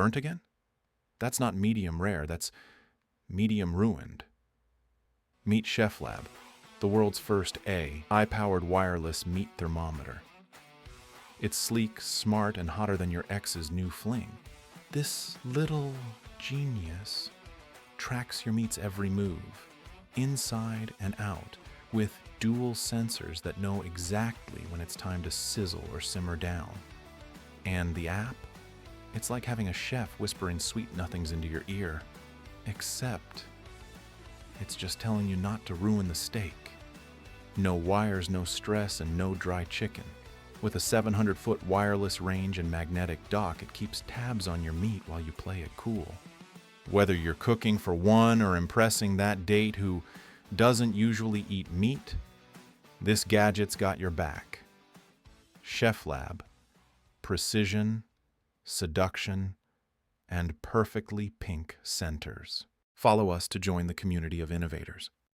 burnt again? That's not medium rare, that's medium ruined. Meet ChefLab, the world's first AI-powered wireless meat thermometer. It's sleek, smart, and hotter than your ex's new fling. This little genius tracks your meat's every move, inside and out, with dual sensors that know exactly when it's time to sizzle or simmer down. And the app? It's like having a chef whispering sweet nothings into your ear, except it's just telling you not to ruin the steak. No wires, no stress, and no dry chicken. With a 700-foot wireless range and magnetic dock, it keeps tabs on your meat while you play it cool. Whether you're cooking for one or impressing that date who doesn't usually eat meat, this gadget's got your back. ChefLab, precision, seduction, and perfectly pink centers. Follow us to join the community of innovators.